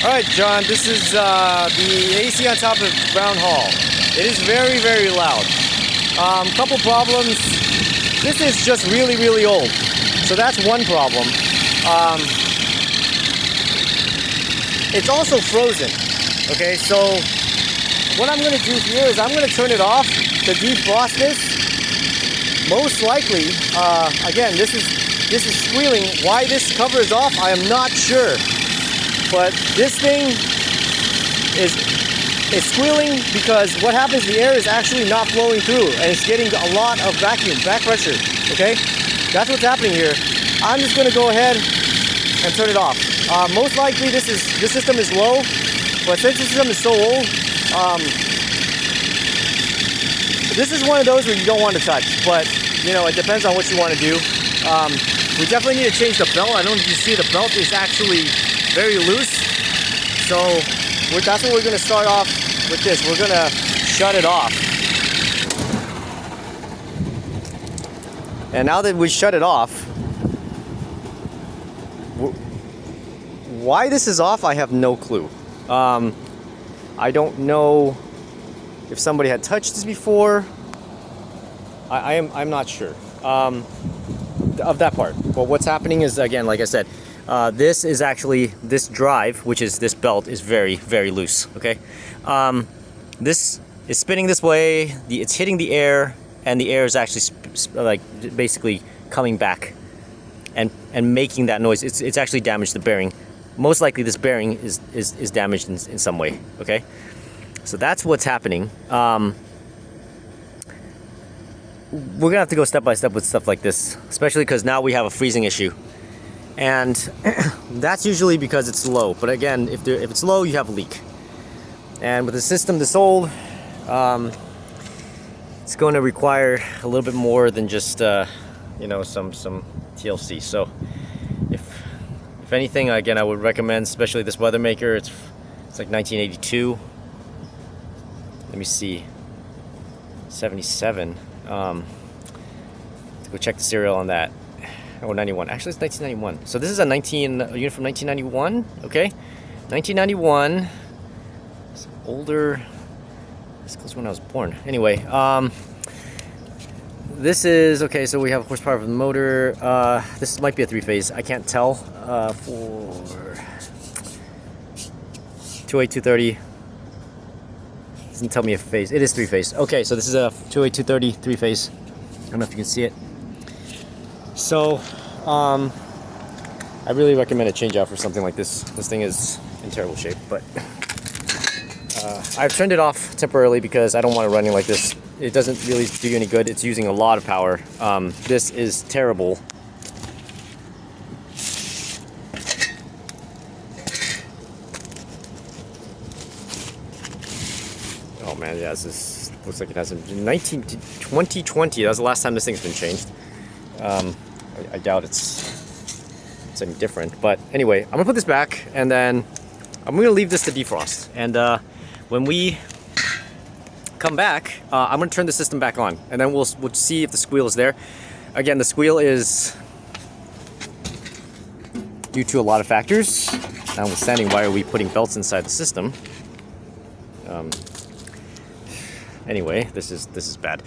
Alright, John, this is the AC on top of Brown Hall. It is very, very loud. Couple problems. This is just really, really old. So that's one problem. It's also frozen. Okay, so what I'm going to do here is I'm going to turn it off to defrost this. Most likely, again, this is squealing. Why this cover is off, I am not sure. But this thing is squealing because what happens, the air is actually not flowing through and it's getting a lot of vacuum, back pressure, okay? That's what's happening here. I'm just gonna go ahead and turn it off. Most likely this system is low, but since the system is so old, this is one of those where you don't want to touch, but you know, it depends on what you want to do. We definitely need to change the belt. I don't know if you see the belt is actually very loose, so that's what we're going to start off with this. We're going to shut it off. And now that we shut it off, why this is off, I have no clue. I don't know if somebody had touched this before. I'm not sure of that part. But what's happening is, again, like I said, this is actually, this drive, which is this belt, is very, very loose, okay? This is spinning this way, it's hitting the air, and the air is actually like basically coming back and making that noise. It's actually damaged the bearing. Most likely this bearing is damaged in some way, okay? So that's what's happening. We're gonna have to go step by step with stuff like this, especially because now we have a freezing issue. And that's usually because it's low. But again, if it's low, you have a leak. And with a system this old, it's going to require a little bit more than just you know, some TLC. So if anything, again, I would recommend, especially this Weathermaker. It's like 1982. Let me see, 77. Let's go check the serial on that. Oh, 91. Actually, it's 1991. So this is a unit from 1991. Okay, 1991. It's older. It's close to when I was born. Anyway, this is okay. So we have horsepower of the motor. This might be a three-phase. I can't tell. For 208 230. Doesn't tell me a phase. It is three-phase. Okay, so this is a 208 230 three-phase. I don't know if you can see it. So, I really recommend a change out for something like this. This thing is in terrible shape, but I've turned it off temporarily because I don't want it running like this. It doesn't really do you any good. It's using a lot of power. This is terrible. Oh man, yeah, this looks like it has a 2020. That was the last time this thing's been changed. I doubt it's any different, but anyway, I'm gonna put this back and then I'm gonna leave this to defrost, and when we come back, I'm gonna turn the system back on and then we'll see if the squeal is there. Again, the squeal is due to a lot of factors, notwithstanding why are we putting belts inside the system. Anyway, this is bad.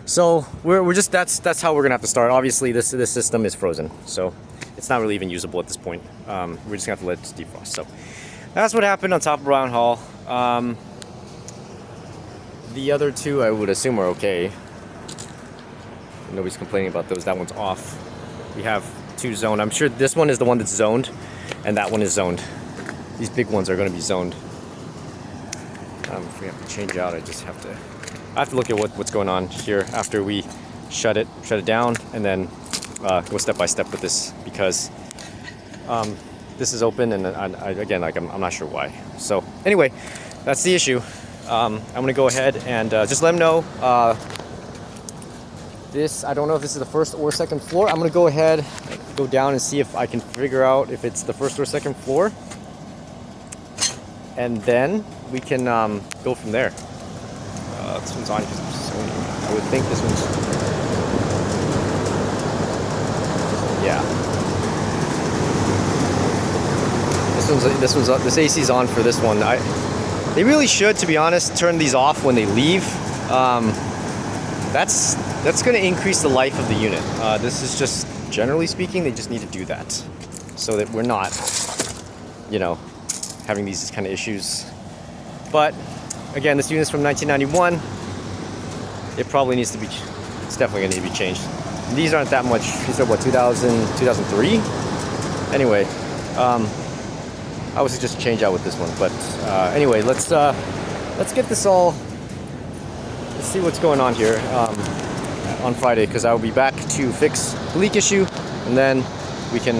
So we're just that's how we're gonna have to start. Obviously, this system is frozen, so it's not really even usable at this point. We're just gonna have to let it defrost. So that's what happened on top of Brown Hall. The other two, I would assume, are okay. Nobody's complaining about those. That one's off. We have two zoned. I'm sure this one is the one that's zoned, and that one is zoned. These big ones are going to be zoned. If we have to change out, I have to look at what's going on here after we shut it down, and then go step by step with this, because this is open, and again, like I'm not sure why. So anyway, that's the issue. I'm gonna go ahead and just let them know. This, I don't know if this is the first or second floor. I'm gonna go ahead, go down and see if I can figure out if it's the first or second floor, and then we can go from there. This one's on because I'm Sony. I would think this one's, yeah. This AC's on for this one. They really should, to be honest, turn these off when they leave. That's going to increase the life of the unit. This is just, generally speaking, they just need to do that so that we're not, you know, having these kind of issues. But again, this unit's from 1991. It probably needs to be, it's definitely going to need to be changed. These aren't that much. These are what, 2000, 2003? Anyway, I would suggest a change out with this one. But anyway, let's get this all. Let's see what's going on here on Friday, because I will be back to fix the leak issue, and then we can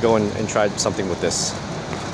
go and try something with this.